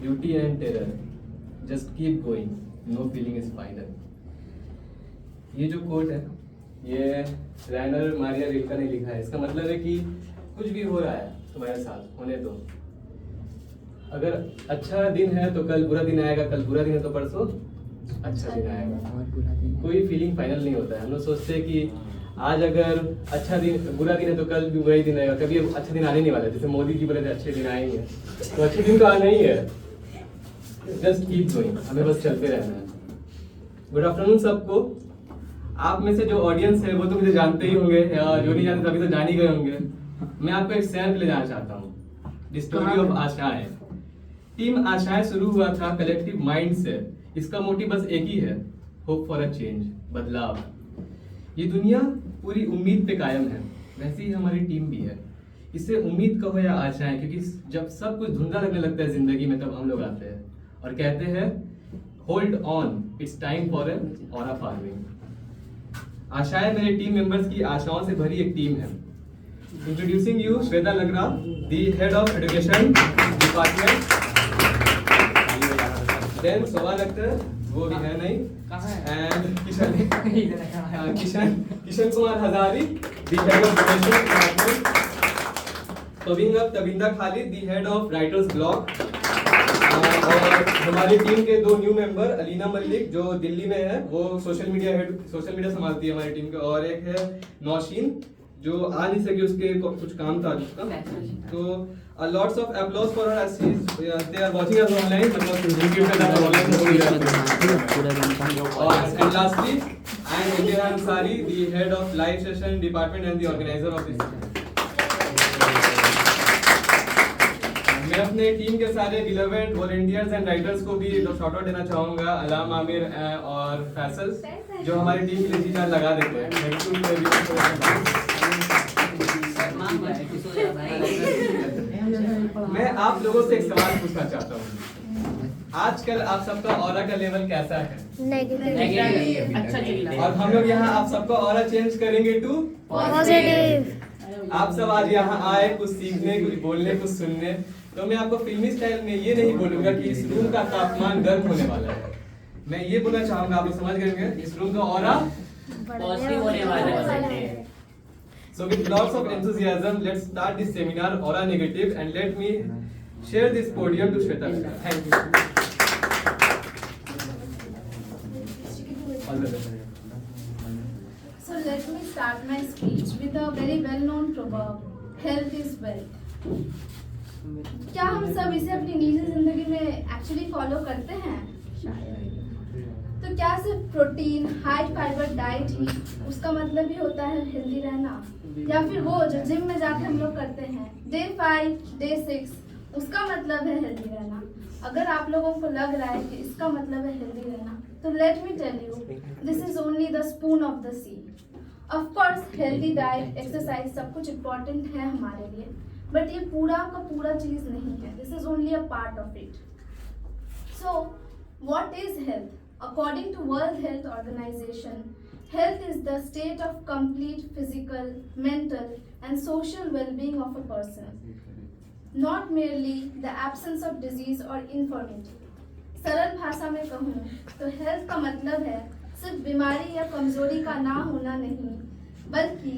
Beauty and terror, just keep going, no feeling is final. ये जो coat है ये रैनर मारिया रिल्के ने लिखा है। इसका मतलब है कि कुछ भी हो रहा है तुम्हारे साथ, होने दो। अगर अच्छा दिन है तो कल बुरा दिन आएगा, कल बुरा दिन है तो परसों अच्छा दिन आएगा। कोई फीलिंग फाइनल नहीं होता है। हम लोग सोचते हैं कि आज अगर अच्छा दिन बुरा दिन है तो कल भी बुरा ही दिन आएगा, कभी अच्छा दिन आने नहीं वाला। जैसे मोदी जी बोले थे अच्छे दिन आएंगे, तो अच्छे दिन तो आना ही है। जस्ट कीप गोइंग, हमें बस चलते रहना है। गुड आफ्टरनून सबको। आप में से जो ऑडियंस है वो तो मुझे जानते ही होंगे, या जो नहीं जानते अभी तो जान ही गए होंगे। मैं आपको एक शहर ले जाना चाहता हूँ, द स्टोरी ऑफ आशाएं। टीम आशाएं शुरू हुआ था कलेक्टिव माइंड से। इसका मोटिव बस एक ही है, होप फॉर अ चेंज, बदलाव। ये दुनिया पूरी उम्मीद पे कायम है, वैसे ही हमारी टीम भी है। इसे उम्मीद कहो या आशाएं, क्योंकि जब सब कुछ धुंधला लगने लगता है जिंदगी में, तब हम लोग आते हैं और कहते हैं hold on, it's time for an aura farming. आशाएं मेरे टीम मेंबर्स की आशाओं से भरी एक टीम है। Introducing you Shweta Lakra, the head of education department. Then Sowal Akhtar, वो भी है नहीं, and Kishan Kumar Hazari, the head of education department. Tabinda Khalid, the head of writers block. और हमारी टीम के दो न्यू मेंबर, अलीना मलिक जो दिल्ली में है, वो सोशल मीडिया संभालती है हमारी टीम के। और एक है नौशीन जो आ नहीं सकी, उसके कुछ काम था उसका। तो lots of applause for her as they are watching us online, because YouTube पे ज़्यादा online हो रही है। और lastly, I am Imtihan Ansari, the head of live session department and the organizer of this. मैं अपने टीम के सारे beloved volunteers and writers को भी दो shout out देना चाहूँगा, अलाम आमिर और फैसल, जो हमारी टीम के लिए जी जान लगा देते हैं। मैं आप लोगों से एक सवाल पूछना चाहता हूँ। आजकल आप सबका ऑरा का लेवल कैसा है? नेगेटिव। अच्छा, और हम लोग यहाँ आप सबका ऑरा चेंज करेंगे टू पॉजिटिव। आप सब आज यहाँ आए कुछ सीखने, कुछ बोलने, कुछ सुनने। तो मैं आपको फिल्मी स्टाइल में ये नहीं बोलूंगा कि इस रूम का तापमान गर्म होने वाला है। मैं ये बोलना चाहूंगा, आप लोग समझ गए, इस रूम का ऑरा पॉजिटिव होने वाला है। So with lots of enthusiasm, let's start this seminar, Aura Negative, and let me share this podium to Shweta. Thank you. All the best. So let me start my speech with a very well-known proverb: health is wealth. क्या हम सब इसे अपनी निजी जिंदगी में actually follow करते हैं? तो क्या सिर्फ प्रोटीन, हाई फाइबर डाइट ही उसका मतलब ही होता है हेल्दी रहना? या फिर वो जो जिम में जाके हम लोग करते हैं डे 5, डे 6, उसका मतलब है हेल्दी रहना? अगर आप लोगों को लग रहा है कि इसका मतलब है हेल्दी रहना, तो let me tell you, this is only the spoon of the sea. Of course healthy diet, exercise सब कुछ इम्पोर्टेंट है हमारे लिए, बट ये पूरा का पूरा चीज नहीं है। This is only a part of it. So what is health? According to World Health Organization, health is the state of complete physical, mental, and social well-being of a person, not merely the absence of disease or infirmity. सरल भाषा में कहूँ तो health का मतलब है सिर्फ बीमारी या कमजोरी का ना होना नहीं, बल्कि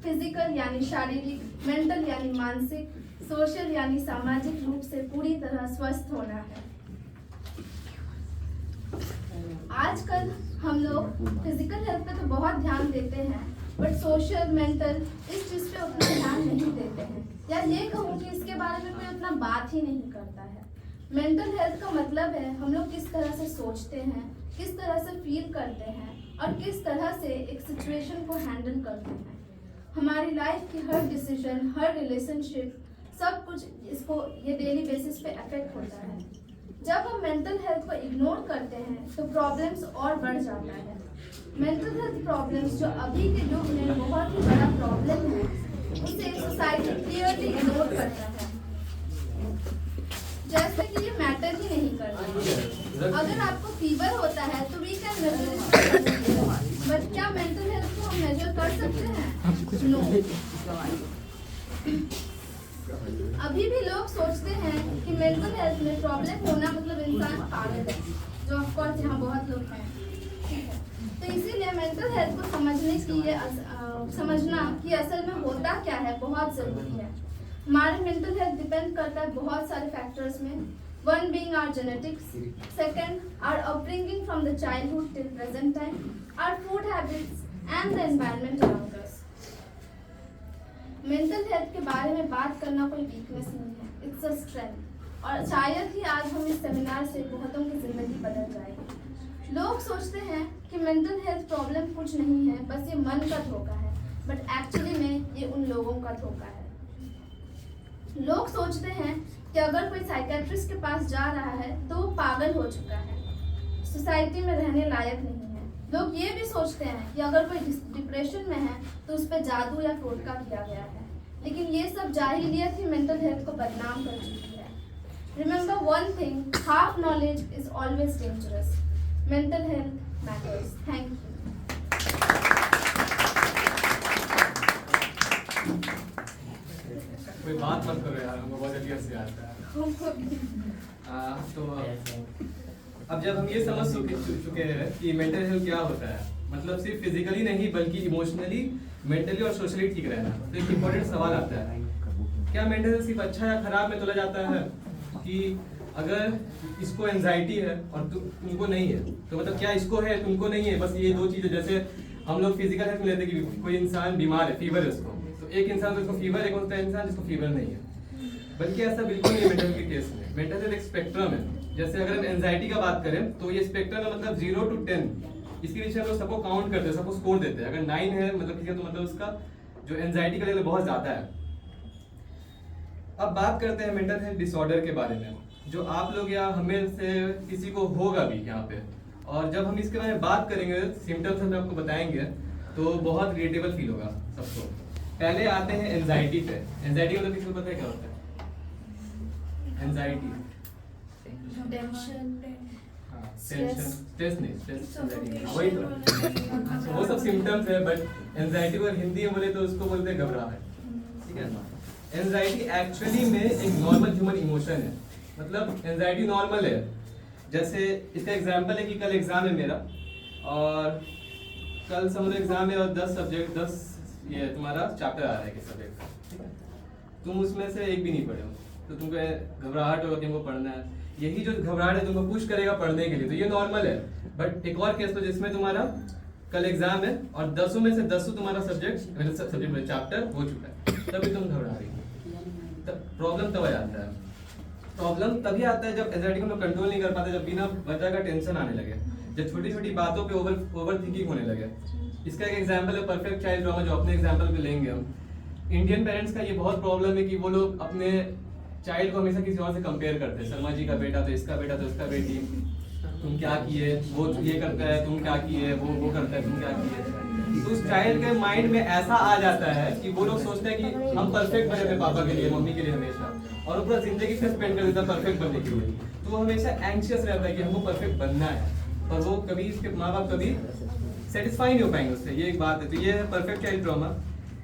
फिजिकल यानी शारीरिक, मेंटल यानी मानसिक, सोशल यानी सामाजिक रूप से पूरी तरह स्वस्थ होना है। आजकल हम लोग फिजिकल हेल्थ पे तो बहुत ध्यान देते हैं, बट सोशल, मेंटल इस चीज़ पे उतना ध्यान नहीं देते हैं, या ये कहूँ कि इसके बारे में कोई उतना बात ही नहीं करता है। मेंटल हेल्थ का मतलब है हम लोग किस तरह से सोचते हैं, किस तरह से फील करते हैं और किस तरह से एक सिचुएशन को हैंडल करते हैं। हमारी लाइफ की हर डिसीजन, हर रिलेशनशिप, सब कुछ इसको ये डेली बेसिस पे अफेक्ट होता है। जब हम मेंटल हेल्थ को इग्नोर करते हैं तो प्रॉब्लम्स और बढ़ जाता है। मेंटल हेल्थ प्रॉब्लम्स जो अभी के युग में बहुत ही बड़ा प्रॉब्लम है, उसे सोसाइटी क्लियरली इग्नोर करता है, जैसे कि ये मैटर ही नहीं करता। अगर आपको फीवर होता है तो वी कैन मेजर, बट क्या मेंटल हेल्थ को हम मेजर कर सकते हैं? नो। अभी भी लोग सोचते हैं कि मेंटल हेल्थ में प्रॉब्लम होना मतलब इंसान पागल है, जो ऑफ कोर्स यहाँ बहुत लोग हैं, ठीक है। तो इसीलिए मेंटल हेल्थ को समझना कि असल में होता क्या है बहुत ज़रूरी है। हमारे मेंटल हेल्थ डिपेंड करता है बहुत सारे फैक्टर्स में। One being our genetics, second our upbringing from the childhood till present time, our food habits and the environment around us. Mental health के बारे में बात करना कोई वीकनेस नहीं है, इट्स अ स्ट्रेंथ। और शायद ही आज हम इस सेमिनार से बहुतों की जिंदगी बदल जाएगी। लोग सोचते हैं कि मेंटल हेल्थ प्रॉब्लम कुछ नहीं है, बस ये मन का धोखा है, बट एक्चुअली में ये उन लोगों का धोखा है। लोग सोचते हैं कि अगर कोई साइकेट्रिस्ट के पास जा रहा है तो वो पागल हो चुका है, सोसाइटी में रहने लायक नहीं है। लोग ये भी सोचते हैं कि अगर कोई डिप्रेशन में है तो उस पर जादू या टोटका किया गया है, लेकिन ये सब जाहिलियत ही मेंटल हेल्थ को बदनाम कर चुकी है। Remember one thing, half knowledge is always dangerous. Mental health matters. Thank you. कोई बात मत करो यार, हमको बहुत जल्दी हंसी आता है। तो अब जब हम ये समझ चुके हैं कि मेंटल हेल्थ क्या होता है, मतलब सिर्फ फिजिकली नहीं बल्कि इमोशनली, मेंटली और सोशली ठीक रहना, तो एक इम्पोर्टेंट सवाल आता है, क्या मेंटल हेल्थ सिर्फ अच्छा या खराब में तोला जाता है? कि अगर इसको एंजाइटी है और तुमको नहीं है, तो मतलब क्या इसको है तुमको नहीं है? बस ये दो चीजें, जैसे हम लोग फिजिकल हेल्थ में लेते हैं कि कोई इंसान बीमार है, फीवर है उसको, तो एक इंसान जिसको फीवर है, एक होता है इंसान जिसको फीवर नहीं है। बल्कि ऐसा बिल्कुल नहीं है मेंटल के केस में। मेंटल हेल्थ एक स्पेक्ट्रम है। जैसे अगर हम एंजाइटी का बात करें तो ये स्पेक्ट्रम है, मतलब 0 to 10, इसके पीछे हम लोग सबको काउंट करते हैं, सबको स्कोर देते हैं। अगर 9 है मतलब किसी का, तो मतलब उसका जो एंजाइटी का लेवल बहुत ज्यादा है। अब बात करते हैं मेंटल हेल्थ डिसऑर्डर के बारे में, जो आप लोग या हमें से किसी को होगा भी यहाँ पे। और जब हम इसके बारे में बात करेंगे, सिम्टम्स हम आपको बताएंगे, तो बहुत रिलेटेबल फील होगा सबको। पहले आते हैं एंजाइटी पे। एंजाइटी मतलब किसी को पता है क्या होता है? एंजाइटी, टेंशन, स्ट्रेस नहीं, स्ट्रेस वही तो, वो सब सिम्टम्स है। बट एंजाइटी को हिंदी में बोले तो उसको बोलते हैं घबराहट, ठीक है ना। एंजाइटी एक्चुअली में एक नॉर्मल ह्यूमन इमोशन है, मतलब एंजाइटी नॉर्मल है। जैसे इसका एग्जांपल है कि कल एग्जाम है मेरा, और कल समझो एग्जाम है और 10 सब्जेक्ट, 10 ये तुम्हारा चैप्टर आ रहा है कि सब्जेक्ट का, ठीक है। तुम उसमें से एक भी नहीं पढ़े हो, तो तुमको घबराहट होगा, तुमको पढ़ना है। यही जो घबराहट है तुमको पुश करेगा पढ़ने के लिए, तो ये नॉर्मल है। बट एक और केस तो जिसमें तुम्हारा कल एग्जाम है और 10 में से 10 तुम्हारा सब्जेक्ट चैप्टर हो चुका है, तभी तुम घबरा रही हो। प्रॉब्लम तब आ जाता है। प्रॉब्लम तभी आता है जब एंजाइटी को हम कंट्रोल नहीं कर पाते, जब बिना वजह का टेंशन आने लगे, जब छोटी छोटी बातों पे ओवर थिंकिंग होने लगे। इसका एक एग्जांपल है परफेक्ट चाइल्ड ड्रामा, जो अपने एग्जांपल पे लेंगे हम। इंडियन पेरेंट्स का ये बहुत प्रॉब्लम है कि वो लोग अपने चाइल्ड को हमेशा किसी और से कंपेयर करते हैं। शर्मा जी का बेटा तो इसका बेटा तो इसका बेटी, तुम क्या किए, वो ये करता है, तुम क्या किए, वो करता है, तुम क्या किए। तो उस चाइल्ड के माइंड में ऐसा आ जाता है कि वो लोग सोचते हैं कि हम परफेक्ट बने अपने पापा के लिए, मम्मी के लिए हमेशा, और वो पूरा जिंदगी से स्पेंड कर देता है परफेक्ट बनने के लिए। तो वो हमेशा एंग्शियस रहता है कि हमको परफेक्ट बनना है, और वो कभी इसके माँ बाप कभी सेटिस्फाई नहीं हो पाएंगे उससे। ये एक बात है। तो ये है परफेक्ट चाइल्ड ट्रॉमा।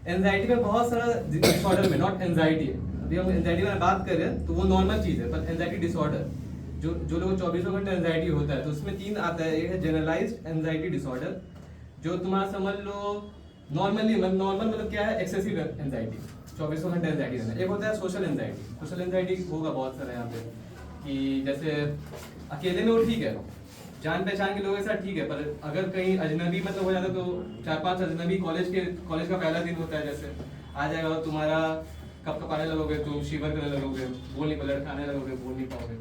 एंजाइटी में बहुत सारा डिसऑर्डर में, नॉट एंजाइटी है, अभी हम एंजाइटी में बात कर रहे हैं तो वो नॉर्मल चीज है। पर एंजाइटी डिसऑर्डर, जो लोगों को 24 घंटे एंजाइटी होता है, तो उसमें 3 आता है। एक है जनरलाइज्ड एंजाइटी डिसऑर्डर, जो तुम्हारा समझ लो नॉर्मली, नॉर्मल मतलब क्या है, एक्सेसिव एंजाइटी, 24 घंटे एंजाइटी रहना। एक होता है सोशल एंजाइटी। सोशल एंजाइटी होगा बहुत सारा यहाँ पे, कि जैसे अकेले में वो ठीक है, जान पहचान के लोगों के साथ ठीक है, पर अगर कहीं अजनबी मतलब हो जाता है, तो 4-5 अजनबी कॉलेज का पहला दिन होता है, जैसे आ जाएगा और तुम्हारा कब कपाने लगोगे, तुम शिवर करने लगोगे, बोल नहीं पाओगे, खाने लगोगे, बोल नहीं पाओगे।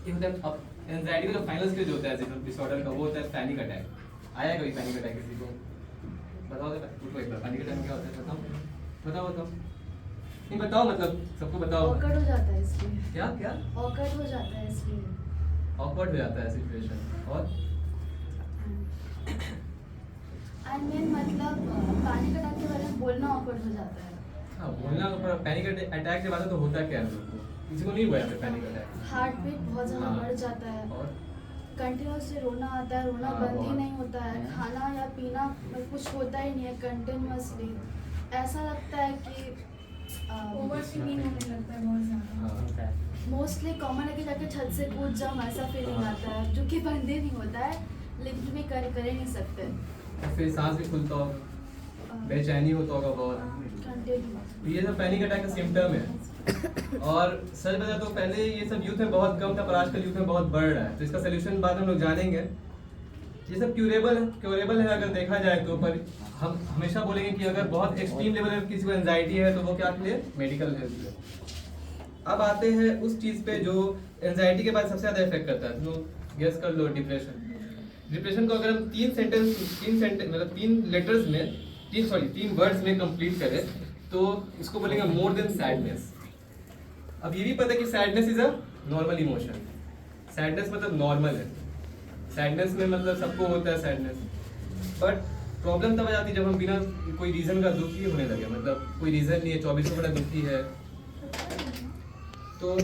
ये होता है। अब एंजाइटी का जो फाइनल स्टेज होता है डिसऑर्डर का, वो होता है पैनिक अटैक। आया कभी पैनिक अटैक किसी को? बताओ एक बार पैनिक अटैक क्या होता है, बताओ। नहीं बताओ, मतलब सबको बताओ। ऑकवर्ड हो जाता है इसलिए। क्या ऑकवर्ड हो जाता है इसलिए। ऑकवर्ड हो जाता है सिचुएशन। और आई मीन मतलब पैनिक अटैक के बारे में बोलना ऑकवर्ड हो जाता है। हाँ, बोलना। पर पैनिक अटैक के बाद तो होता क्या है हम लोग को? किसी को नहीं हुआ है पैनिक अटैक? हार्ट बीट बहुत ज़्यादा बढ़ जाता है, और कंटिन्यूसली रोना आता है, रोना बंद ही नहीं होता है, खाना या पीना में कुछ होता ही नहीं है कंटिन्यूसली। ऐसा लगता है कि ओवर स्विमिंग होने लगता है बहुत ज़्यादा। मोस्टली कॉमन है कि जाके छत से कूद जाओ, ऐसा फीलिंग आता है जो कि बंदे नहीं होता है, लेकिन भी कर ही नहीं सकते। फिर सांस भी खुलता हो, बेचैनी होता होगा बहुत। ये सब पैनिक अटैक का सिम्टम है। और सच बता तो पहले ये सब यूथ में बहुत कम था, पर आजकल यूथ में बहुत बढ़ रहा है। तो इसका सोल्यूशन बाद में हम लोग जानेंगे। ये सब क्यूरेबल है अगर देखा जाए तो, पर हम हमेशा बोलेंगे कि अगर बहुत एक्सट्रीम लेवल में किसी को एंजाइटी है तो वो क्या के लिए, मेडिकल हेल्प है। अब आते हैं उस चीज़ पे जो एंजाइटी के बाद सबसे ज़्यादा इफेक्ट करता है। तो गेस कर लो, डिप्रेशन को अगर हम तीन लेटर्स में, तीन वर्ड्स में कंप्लीट करें तो इसको बोलेंगे मोर देन सैडनेस। अब ये भी पता है कि sadness is a normal emotion. Sadness मतलब नॉर्मल है। सैडनेस में मतलब सबको होता है सैडनेस, बट प्रॉब्लम तब आ जाती है जब हम बिना कोई रीजन का दुखी होने लगे। मतलब कोई रीजन नहीं है, 24 घंटा दुखी है। तो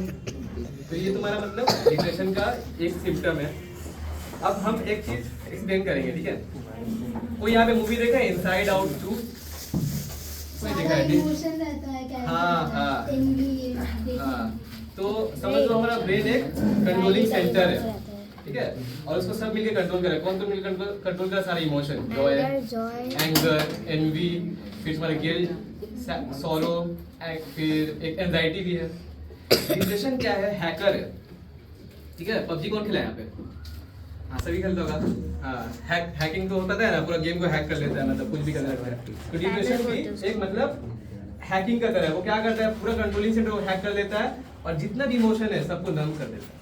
ये तुम्हारा मतलब डिप्रेशन का एक सिम्टम है। अब हम एक चीज एक्सप्लेन करेंगे, ठीक है। कोई यहाँ पे मूवी देखा है इनसाइड आउट 2? कोई देखा है? इमोशन रहता है क्या? हाँ। एंग्री। तो समझ लो हमारा ब्रेन एक कंट्रोलिंग सेंटर है, ठीक है। और उसको सब मिलके कंट्रोल करे। कौन तो मिलकर कंट्रोल करे? सारे इमोशन, जॉय, एंगर, एनवी, फिर तुम्हारा गिल्ट, सॉरो, फिर एक एंजाइटी भी है। डिप्रेशन क्या है? हैकर है, ठीक है। पबजी कौन खेला है यहाँ पे? हाँ, सभी खेलता होगा। हाँ, हैकिंग तो होता है ना, पूरा गेम को हैक कर लेता है, मतलब कुछ भी कर लेता है। तो डिप्रेशन भी एक मतलब हैकिंग का तरह है। वो क्या करता है? पूरा कंट्रोलिंग सेंटर को हैक कर लेता है और जितना भी इमोशन है सबको नम कर देता है।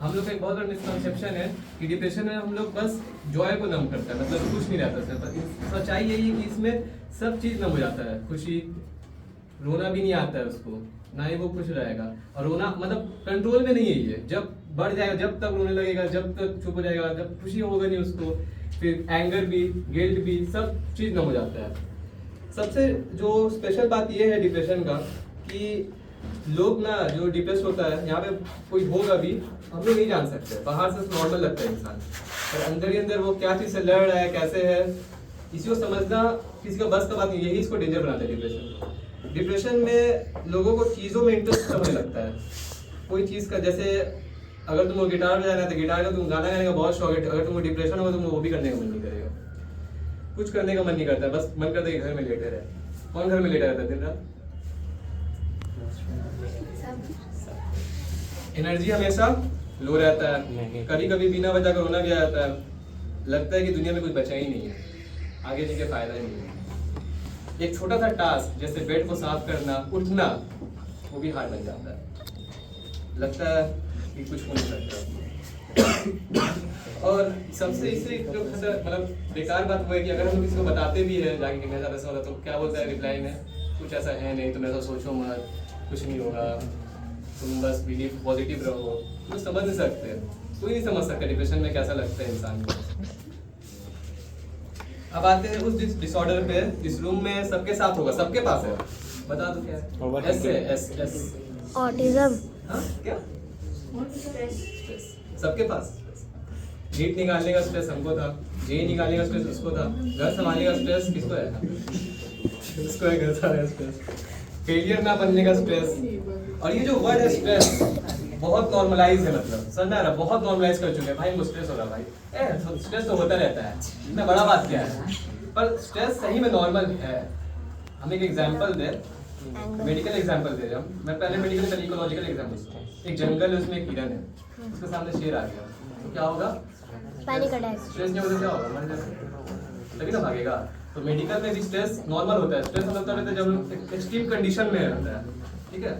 हम लोग का एक बहुत बड़ा मिसकंसेप्शन है कि डिप्रेशन में हम लोग बस जॉय को नम करता है, मतलब कुछ नहीं रहता है। सच्चाई यही है कि इसमें सब चीज़ नम हो जाता है। खुशी, रोना भी नहीं आता है उसको, ना ही वो खुश रहेगा। और रोना मतलब कंट्रोल में नहीं है ये। जब बढ़ जाएगा, जब तक रोने लगेगा, जब तक चुप हो जाएगा, जब खुशी होगा नहीं उसको, फिर एंगर भी, गिल्ट भी, सब चीज़ नम हो जाता है। सबसे जो स्पेशल बात ये है डिप्रेशन का कि लोग ना जो डिप्रेस होता है, यहाँ पे कोई होगा भी, हम लोग नहीं जान सकते। बाहर से नॉर्मल लगता है इंसान, पर अंदर ही अंदर वो क्या चीज़ से लड़ रहा है, कैसे है, किसी को समझना किसी का बस का बात नहीं। यही इसको डेंजर बनाता है डिप्रेशन। डिप्रेशन में लोगों को चीज़ों में इंटरेस्ट होने लगता है। कोई चीज़ का, जैसे अगर तुमको गिटार बजाना है तो गिटार का, तुम गाना गाने का बहुत शौक है। अगर तुमको डिप्रेशन होगा तो वो भी करने का मन नहीं करेगा, कुछ करने का मन नहीं करता, बस मन करता है घर में लेटे रहे। कौन घर में लेटा रहता है दिन रात? एनर्जी हमेशा लो रहता है। कभी कभी बिना वजह का रोना भी आ जाता है। लगता है कि दुनिया में कुछ बचा ही नहीं है, आगे जी के फायदा ही नहीं है। एक छोटा सा टास्क जैसे बेड को साफ करना, उठना, वो भी हार्ड बन जाता है। लगता है कि कुछ हो नहीं सकता। और सबसे इससे जो मतलब बेकार बात वो है कि अगर हम किसी को बताते भी है जाके कि मेरे साथ ऐसा होता, तो क्या बोलता है रिप्लाई में? कुछ ऐसा है नहीं, तुम ऐसा सोचो मत, कुछ नहीं होगा, तुम बस बिलीव पॉजिटिव रहो। तो समझ नहीं सकते, कोई नहीं समझ सकता डिप्रेशन में कैसा लगता है इंसान को। अब आते हैं उस डिसऑर्डर पे। इस रूम में सबके साथ होगा, सबके पास है। बता दो क्या है? एस है, एस ऑटिज्म। हाँ क्या? सबके पास नीट निकालने का स्ट्रेस हमको था, जेई निकालने का स्ट्रेस उसको था, घर संभालने का स्ट्रेस किसको है? उसको है घर सारा स्ट्रेस, फेलियर ना बनने का स्ट्रेस। और ये जो वर्ड है स्ट्रेस बहुत नॉर्मलाइज है, मतलब समझ में आ रहा है, बहुत नॉर्मलाइज कर चुके हैं। भाई मुझे स्ट्रेस हो रहा है, भाई स्ट्रेस तो होता रहता है, इतना बड़ा बात क्या है। पर स्ट्रेस सही में नॉर्मल है। हम एक एग्जांपल दें, मेडिकल एग्जांपल दे रहे हम। मैं पहले मेडिकल का इकोलॉजिकल एग्जांपल। एक जंगल है, उसमें एक हिरन है, उसके सामने शेर आ गया, तो क्या होगा? Panic attack. स्ट्रेस नहीं होता क्या होगा? मर जाएगा, तभी ना भागेगा। तो मेडिकल में भी स्ट्रेस नॉर्मल होता है। स्ट्रेस होता रहता है जब एक्सट्रीम कंडीशन में रहता है, ठीक है।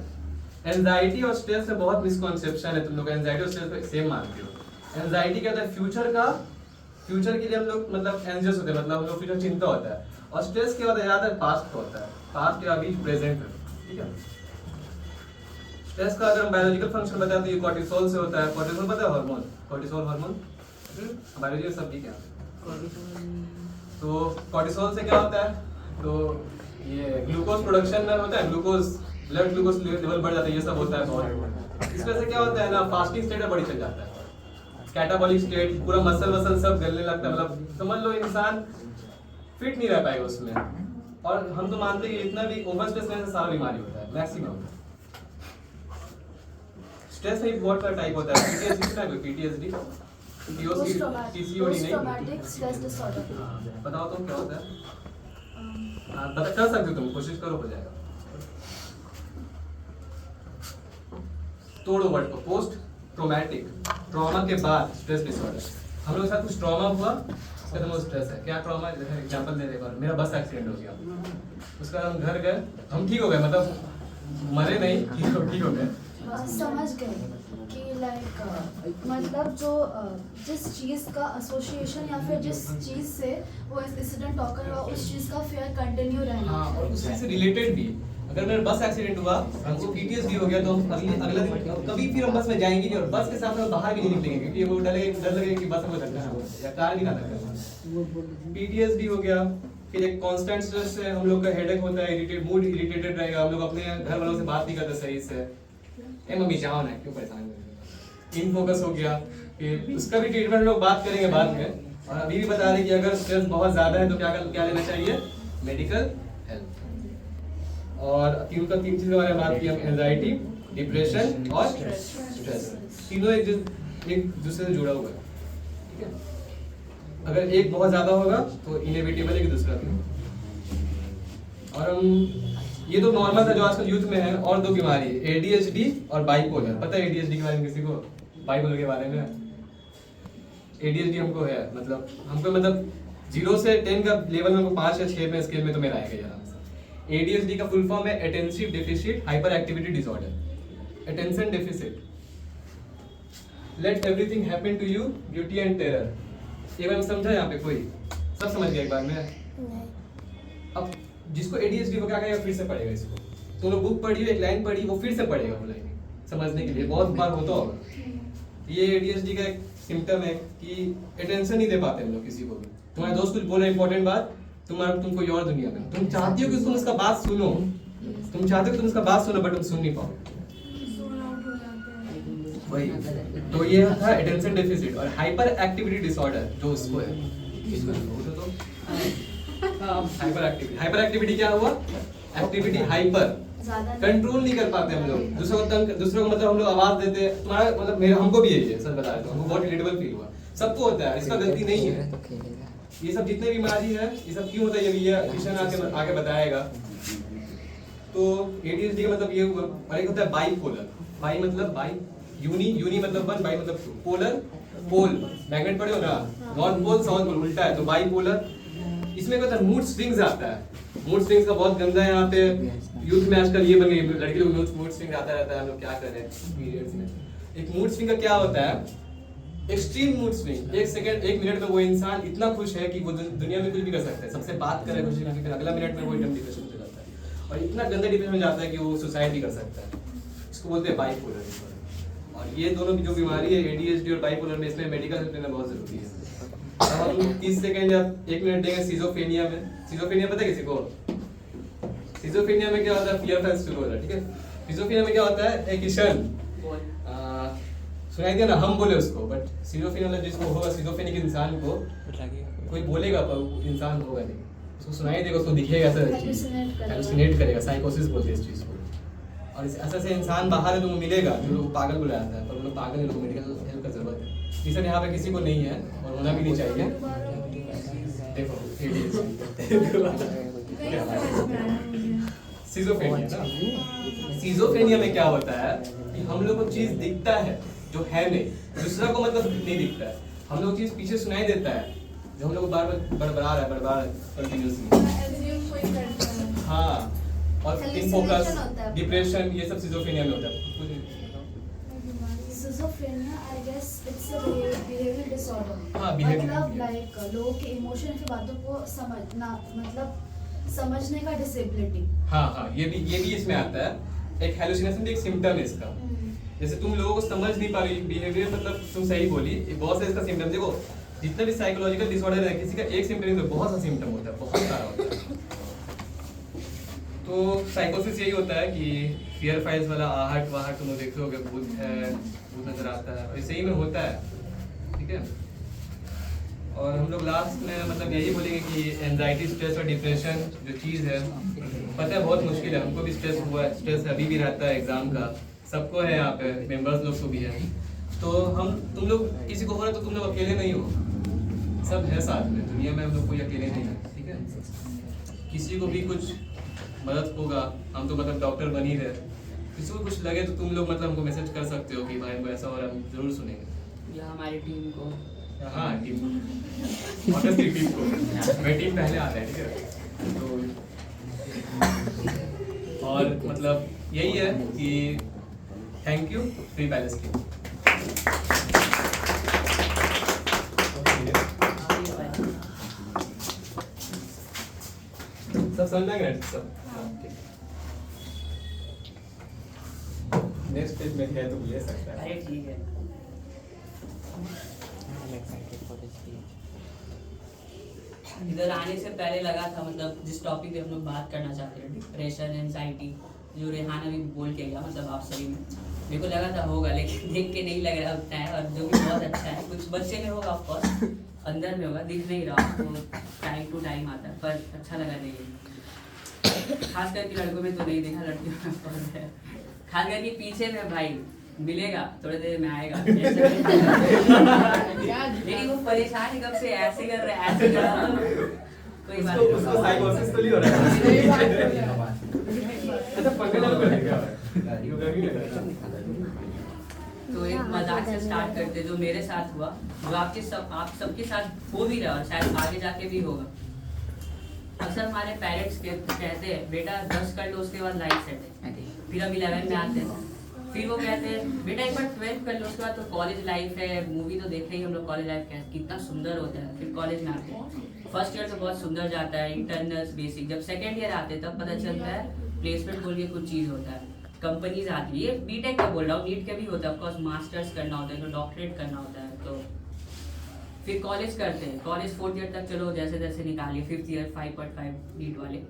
एंजाइटी और स्ट्रेस में बहुत मिसकॉन्सेप्शन है। तुम लोग एंजाइटी और स्ट्रेस को सेम मानते हो। एंजाइटी क्या होता है? फ्यूचर के लिए हम लोग मतलब एंजियस होते हैं, मतलब हम लोग फ्यूचर चिंता होता है। और स्ट्रेस क्या होता है? ज़्यादातर पास्ट का होता है, पास्ट या अभी प्रेजेंट में, ठीक है। स्ट्रेस का अगर हम बायोलॉजिकल फंक्शन बताएं तो ये कॉर्टिसोल से होता है। कॉर्टिसोल पता है? हार्मोन, कॉर्टिसोल हार्मोन बायोलॉजी का सब्जेक्ट क्या? तो कॉर्टिसोल से क्या होता है? तो ये ग्लूकोज प्रोडक्शन में होता है, ग्लूकोज, ब्लड ग्लूकोज लेवल बढ़ जाता है, ये सब होता है बहुत। इस वजह से क्या होता है ना, फास्टिंग स्टेट में बड़ी चल जाता है, कैटाबॉलिक स्टेट, पूरा मसल सब गलने लगता है। मतलब समझ लो इंसान फिट नहीं रह पाएगा उसमें, और हम तो मानते हैं कि इतना भी ओवर स्ट्रेस करने से सारा बीमारी होता है मैक्सिमम। स्ट्रेस में बहुत सारा टाइप होता है, पीटीएसडी टाइप है, पीटीएसडी, पीसीओडी नहीं, ट्रॉमेटिक स्ट्रेस डिसऑर्डर। बताओ तुम क्या होता है? बता, कर सकते हो तुम, कोशिश करो, हो जाएगा। तोड़ो वर्ड को, पोस्ट ट्रॉमेटिक, ट्रॉमा के बाद स्ट्रेस डिसऑर्डर। हम लोग के साथ कुछ ट्रॉमा हुआ, उसका तो स्ट्रेस है। क्या ट्रॉमा है? जैसे एग्जांपल दे रहे, मेरा बस एक्सीडेंट हो गया, उसका हम घर गए, हम ठीक हो गए, मतलब मरे नहीं, ठीक हो गए। समझ गए कि लाइक मतलब जो जिस चीज़ का एसोसिएशन या फिर जिस चीज़ से वो इंसिडेंट ऑकर हुआ उस चीज़ का फेयर कंटिन्यू रहना। हाँ, और उस चीज से रिलेटेड भी, अगर मेरा बस एक्सीडेंट हुआ, हमको पीटीएसडी हो गया, तो हम अगला दिन कभी फिर हम बस में जाएंगे नहीं, और बस के साथ हम बाहर भी नहीं निकलेंगे, क्योंकि वो डर लगेगा कि बस में धक्का ना हो या कार भी ना धक्का हो। पीटीएसडी हो गया, फिर एक कांस्टेंट स्ट्रेस से हम लोग का हेडेक होता है, मूड इरिटेटेड रहेगा, हम लोग अपने घर वालों से बात नहीं करते सही से, ए मम्मी जाओ ना, क्यों परेशान कर, इन फोकस हो गया। फिर उसका भी ट्रीटमेंट लोग बात करेंगे बाद में। और अभी भी बता रहे कि अगर स्ट्रेस बहुत ज्यादा है तो क्या लेना चाहिए? Medical help. और तीन चीजों के बारे में बात की हम, एंजाइटी, डिप्रेशन और स्ट्रेस, तीनों एक दूसरे से जुड़ा हुआ है, ठीक है। अगर एक बहुत ज्यादा होगा तो इनएविटेबल है कि दूसरा भी। और हम ये तो नॉर्मल था जो आजकल यूथ में है। और दो बीमारी, एडीएचडी और बाइपोलर। पता है एडीएचडी के बारे में किसी को? बाइपोलर के बारे में? एडीएचडी हमको है, मतलब हमको मतलब 0 से 10 का लेवल में 5 या 6 में स्केल में तो मेरा आएगा आराम से। एडीएचडी का फुल फॉर्म है attention deficit hyper activity disorder. Attention deficit, let everything happen to you, beauty and terror. एक बार समझा यहाँ पे कोई? सब समझ गया एक बार में? अब जिसको एडीएचडी को क्या करेगा, फिर से पढ़ेगा इसको। तो लोग बुक पढ़ी, एक लाइन पढ़ी, वो फिर से पढ़ेगा वो लाइन समझने के लिए, बहुत बार होता होगा। ये एडीएचडी का एक सिम्टम है कि अटेंशन नहीं दे पाते हम लोग किसी को भी। तुम्हारे दोस्त कुछ बोले इंपॉर्टेंट बात, तुम कोई और दुनिया में, तुम चाहती हो कि तुम उसका बात सुनो, तुम चाहते हो कि तुम उसका बात सुनो, बट तुम सुन नहीं पाओ। वही तो ये था अटेंशन डेफिसिट। और हाइपर एक्टिविटी डिसऑर्डर जो उसको है, हाइपर एक्टिविटी क्या हुआ? एक्टिविटी हाइपर, कंट्रोल नहीं कर पाते हम लोग, दूसरों को मतलब हम लोग आवाज देते। तुम्हारा मतलब मेरा, हमको भी यही है, सच बता रहा हूं, हमको बहुत रिलेटेबल फील हुआ। सबको होता है, इसका गलती नहीं है। ये सब जितने बीमारी है, ये सब क्यों होता है, ये किशन आगे बताएगा। तो एडीएचडी का मतलब ये हुआ। और एक होता है बाइपोलर। बाई मतलब बाई, यूनी मतलब 1, बाई मतलब 2, पोलर, पोल मैग्नेट पढ़े हो ना, नॉर्थ पोल साउथ पोल उल्टा है, तो बाइपोलर। इसमें क्या होता है, मूड स्विंग्स आता है। मूड स्विंग्स का बहुत गंदा है यहाँ पे यूथ में आजकल ये बन गई, लड़की लोग मूड स्विंग आता रहता है, हम लोग क्या कर रहे हैं पीरियड्स में। एक मूड स्विंग का क्या होता है, extreme mood swing. 1 second 1 minute में वो इंसान इतना खुश है कि वो दुनिया में कुछ भी कर सकता है, सबसे बात करे खुशी खुशी, फिर अगला मिनट में वो एकदम डिप्रेशन में जाता है, और इतना गंदा डिप्रेशन में जाता है कि वो सुसाइड भी कर सकता है। इसको बोलते हैं बाइपोलर। और ये दोनों जो बीमारी है, एडीएचडी और बाइपोलर में, इसमें मेडिकल हेल्प लेना बहुत जरूरी है। अब हम 30 सेकंड या 1 मिनट देंगे सिजोफ्रेनिया में। सिजोफ्रेनिया पता है किसी को? सिजोफ्रेनिया में क्या होता है, फियर फेल्स शुरू होता है, ठीक है। सिजोफ्रेनिया में क्या होता है, एक किशन सुनाई दिया ना, हम बोले उसको, बट सिजोफ्रेनिया जिसको होगा, सिजोफ्रेनिक इंसान को कोई बोलेगा पर इंसान होगा नहीं, उसको सुनाई देगा, उसको दिखेगा, ऐसा हेलुसिनेट करेगा, साइकोसिस बोलते हैं इस चीज को। और ऐसा से इंसान बाहर है, तुमको मिलेगा, जो लोग पागल बुलाया जाता है, पर वो लोग पागल है, लोग मेडिकल हेल्प का जरूरत है। इसे यहाँ पे किसी को नहीं है और होना भी नहीं चाहिए। देखो सिजोफ्रेनिया ना, सिजोफ्रेनिया में क्या होता है कि हम लोग को चीज दिखता है जो है नहीं, दूसरा को मतलब नहीं दिखता है। हम लोग चीज पीछे सुनाई देता है, जो हम लोग बार बार बड़बड़ा रहा है कंटिन्यूअसली। हाँ, और इनफोकस, डिप्रेशन, ये सब सिजोफ्रेनिया में होता है। Schizophrenia, I guess it's a behavioral disorder. हाँ, behavioral मतलब लाइक लोगों के इमोशन की बातों को समझना, मतलब समझने का डिसेबिलिटी। हाँ, ये भी इसमें आता है। एक हेलुसिनेशन भी एक सिम्टम है इसका। जैसे तुम लोगों को समझ नहीं पा रही बिहेवियर, मतलब तुम सही बोली, बहुत से इसका सिम्टम। देखो जितने भी साइकोलॉजिकल डिसऑर्डर है, किसी का एक सिम्टम नहीं, तो बहुत सा सिम्टम होता है, बहुत सारा होता है। तो साइकोसिस यही होता है कि फियर फाइल्स वाला आहट वाहट तुम देखते होगे, भूत है, भूत नजर आता है, और सही में होता है, ठीक है। और हम लोग लास्ट में मतलब यही बोलेंगे कि एंजाइटी, स्ट्रेस और डिप्रेशन जो चीज़ है, पता है बहुत मुश्किल है, हमको भी स्ट्रेस हुआ है, स्ट्रेस अभी भी रहता है एग्ज़ाम का, सबको है यहाँ पे, मेंबर्स लोग को भी है। तो तुम लोग किसी को हो रहा है तो तुम लोग अकेले नहीं हो, सब है साथ में, दुनिया में हम लोग कोई अकेले नहीं है, ठीक है। किसी को भी कुछ मदद होगा, हम तो मतलब डॉक्टर बन ही रहे, किसी को कुछ लगे तो तुम लोग मतलब हमको मैसेज कर सकते हो कि भाई हमको ऐसा हो रहा है, हम जरूर सुनेंगे। या हमारी टीम को, हाँ टीम, ऑनेस्टली टीम को, मैं टीम पहले आता है, ठीक है। तो और मतलब यही है कि thank you free palace team. सब समझ में गए सब? नेक्स्ट पेज में है तो ले सकता है। अरे ठीक है। इधर आने से पहले लगा था मतलब जिस टॉपिक पे हम लोग बात करना चाहते थे, डिप्रेशन, एंजाइटी, जो रेहान अभी बोल के गया, मतलब आप सभी में मेरे को लगा था होगा, लेकिन देख के नहीं लग रहा उतना है, और जो भी बहुत अच्छा है, कुछ बच्चे में होगा ऑफ कोर्स, अंदर में होगा, दिख नहीं रहा, तो टाइम टू टाइम आता है, पर अच्छा लगा नहीं, खास करके लड़कों में तो नहीं देखा, लड़कियों में बहुत है, खास करके पीछे में भाई मिलेगा थोड़ी देर में आएगा लेकिन वो परेशान है कब से, ऐसे कर रहा है, ऐसे कर रहा है, कोई बात नहीं, उसको साइकोसिस तो नहीं हो रहा है। अच्छा पंकज को क्या तो एक मजाक से स्टार्ट करते जो मेरे साथ हुआ, जो आप सबके साथ हो भी रहा और शायद आगे जाके भी होगा। अक्सर हमारे पेरेंट्स कहते हैं बेटा 10 कर लो उसके बाद लाइफ सेट है, फिर हम 11 में आते हैं, फिर वो कहते हैं बेटा एक बार 12 कर लो उसके बाद तो कॉलेज लाइफ है, मूवी तो देख रहे ही हम लोग, कॉलेज लाइफ कितना सुंदर होता है, फिर कॉलेज में आते हैं, फर्स्ट ईयर तो बहुत सुंदर जाता है, इंटरनल्स बेसिक, जब सेकेंड ईयर आते हैं तब पता चलता है प्लेसमेंट बोल के कुछ चीज़ होता है, कंपनीज आती है, ये बीटेक का बोल रहा हूँ, नीट का भी होता है ऑफकोर्स, मास्टर्स करना होता है तो डॉक्टरेट करना होता है, तो फिर कॉलेज करते हैं, कॉलेज 4th ईयर तक चलो जैसे तैसे निकालिए, 5th ईयर 5.5 नीट वाले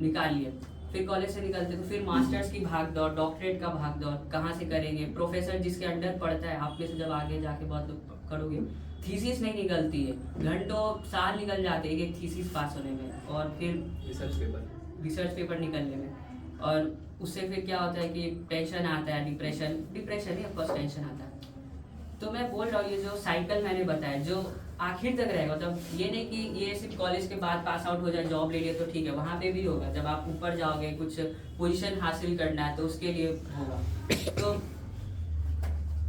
निकालिए, फिर कॉलेज से निकलते तो फिर मास्टर्स की भाग दौड़, डॉक्टरेट का भाग दौड़, कहाँ से करेंगे, प्रोफेसर जिसके अंडर पढ़ता है, आप में से जब आगे जाके बहुत लोग करोगे, थीसिस नहीं निकलती है, घंटों साल निकल जाते हैं एक थीसिस पास होने में, और फिर रिसर्च पेपर निकलने में, और उससे फिर क्या होता है कि टेंशन आता है, डिप्रेशन ही ऑफकोर्स टेंशन आता है। तो मैं बोल रहा हूँ ये जो साइकिल मैंने बताया जो आखिर तक रहेगा, मतलब ये नहीं कि ये सिर्फ कॉलेज के बाद पास आउट हो जाए, जॉब ले लिए तो ठीक है, वहाँ पे भी होगा, जब आप ऊपर जाओगे कुछ पोजीशन हासिल करना है तो उसके लिए होगा। तो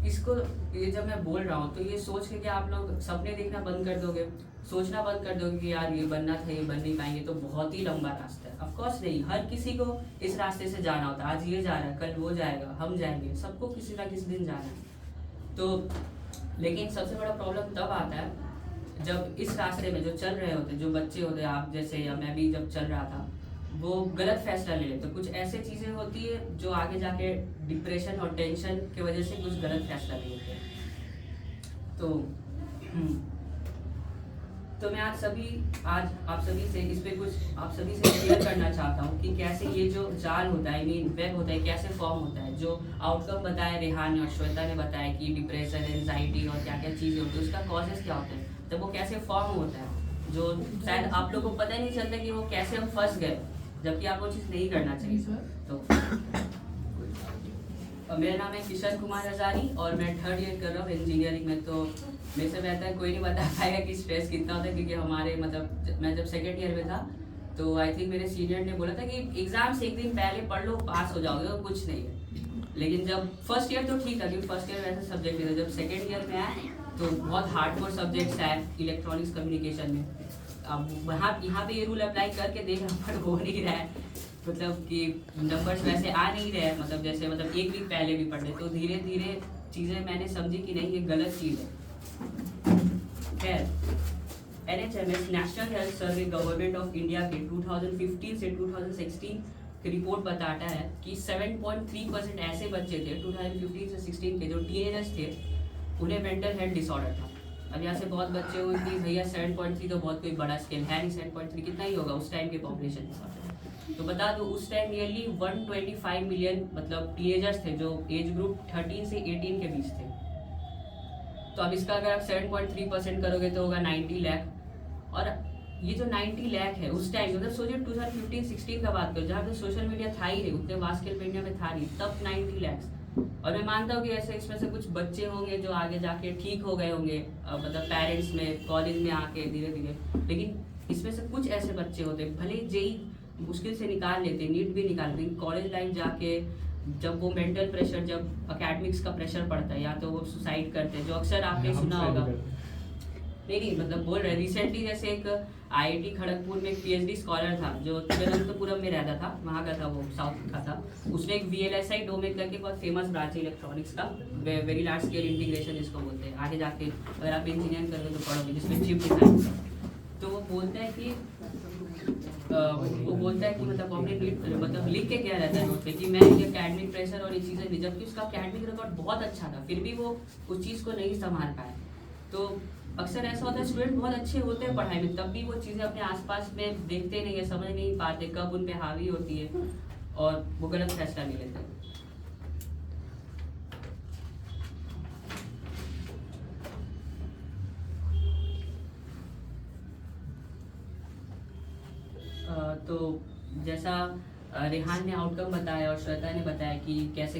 इसको ये जब मैं बोल रहा हूँ तो ये सोच के कि आप लोग सपने देखना बंद कर दोगे, सोचना बंद कर दोगे कि यार ये बनना था, ये बन नहीं पाएंगे, तो बहुत ही लंबा रास्ता है। ऑफकोर्स नहीं, हर किसी को इस रास्ते से जाना होता है, आज ये जा रहा है कल वो जाएगा, हम जाएंगे, सबको किसी ना किसी दिन जाना है। तो लेकिन सबसे बड़ा प्रॉब्लम तब आता है जब इस रास्ते में जो चल रहे होते, जो बच्चे होते, आप जैसे या मैं भी जब चल रहा था, वो गलत फैसला ले लेते, कुछ ऐसे चीज़ें होती है जो आगे जाके डिप्रेशन और टेंशन की वजह से कुछ गलत फैसला ले लेते हैं। तो मैं आज आप सभी से इस पे कुछ आप सभी से शेयर करना चाहता हूँ कि कैसे ये जो जाल होता है, वेब होता है, कैसे फॉर्म होता है, जो आउटकम बताया रेहान और श्वेता ने बताया कि डिप्रेशन, एंजाइटी और क्या क्या चीज़ें होती है, उसका कॉजेस क्या होते हैं, तो वो कैसे फॉर्म होता है, जो शायद आप लोग को पता ही नहीं चलता कि वो कैसे हम फंस गए, जबकि आपको चीज़ नहीं करना चाहिए। तो मेरा नाम है किशन कुमार हजारी और मैं 3rd ईयर कर रहा हूँ इंजीनियरिंग में। तो मेरे से बेहतर कोई नहीं बता पाएगा कि स्ट्रेस कितना होता है, क्योंकि हमारे मतलब मैं जब 2nd ईयर में था तो आई थिंक मेरे सीनियर ने बोला था कि एग्जाम से एक दिन पहले पढ़ लो, पास हो जाओगे, तो कुछ नहीं है। लेकिन जब 1st ईयर तो ठीक था, क्योंकि 1st ईयर वैसे सब्जेक्ट नहीं था, जब 2nd ईयर में आए तो बहुत हार्डकोर सब्जेक्ट्स आए इलेक्ट्रॉनिक्स कम्युनिकेशन में। अब यहाँ पे ये रूल अप्लाई करके देख रहा पर हो नहीं रहा है, मतलब कि नंबर्स वैसे आ नहीं रहे हैं, मतलब जैसे मतलब एक वीक पहले भी पढ़े, तो धीरे धीरे चीज़ें मैंने समझी कि नहीं ये गलत चीज़ है। खैर, NHMS national health survey government of India के 2015 से 2016 की रिपोर्ट बताता है कि 7.3% ऐसे बच्चे थे 2015 से 16 के जो टीनेजर्स थे, उन्हें मेंटल हेल्थ डिसऑर्डर था। अब यहाँ से बहुत बच्चे हुए कि भैया 7.3 तो बहुत कोई बड़ा स्केल है नहीं, 7.3 कितना ही होगा उस टाइम के पॉपुलेशन के साथ। तो बता दो उस टाइम नियरली 125 मिलियन मतलब टीनेजर्स थे जो एज ग्रुप 13 से 18 के बीच थे। तो अब इसका अगर आप 7.3% करोगे तो होगा 90 लाख। और ये जो 90 लाख है उस टाइम मतलब सोचिए 2015-16 का बात करो, जहाँ पे सोशल मीडिया था ही नहीं, उतने वास्ट स्केल पे इंडिया में था नहीं, तब 90 लाख। और मैं मानता हूँ कि ऐसे इसमें से कुछ बच्चे होंगे जो आगे जाके ठीक हो गए होंगे, मतलब पेरेंट्स में कॉलेज में आके धीरे धीरे, लेकिन इसमें से कुछ ऐसे बच्चे होते भले जेई मुश्किल से निकाल लेते, नीट भी निकाल लेते, कॉलेज लाइफ जाके जब वो मेंटल प्रेशर, जब अकेडमिक्स का प्रेशर पड़ता है, या तो वो सुसाइड करते हैं, जो अक्सर आपने सुना होगा। नहीं मतलब बोल रहे रिसेंटली जैसे एक आईआईटी खड़गपुर में एक पीएचडी स्कॉलर था जो तिरुवनंतपुरम में रहता था, वहाँ का था, वो साउथ का था। उसने एक VLSI डोमेन करके बहुत फेमस ब्रांच है इलेक्ट्रॉनिक्स का, वेरी लार्ज स्केल इंटीग्रेशन जिसको बोलते हैं, आगे जाके अगर आप इंजीनियरिंग करोगे तो पढ़ोगे, जिसमें चिप डिजाइन। तो वो बोलता है कि मतलब अपने मतलब लिख के क्या रहता है नोट पे कि मैं ये अकेडमिक प्रेशर और ये चीज़ें नहीं, जबकि उसका अकेडमिक रिकॉर्ड बहुत अच्छा था, फिर भी वो उस चीज़ को नहीं संभाल पाया। तो अक्सर ऐसा होता है स्टूडेंट बहुत अच्छे होते हैं पढ़ाई में, तब भी वो चीज़ें अपने आसपास में देखते नहीं है, समझ नहीं पाते कब उन पे हावी होती है और वो गलत फैसला ले लेते हैं। तो जैसा रेहान ने आउटकम बताया और श्वेता ने बताया कि कैसे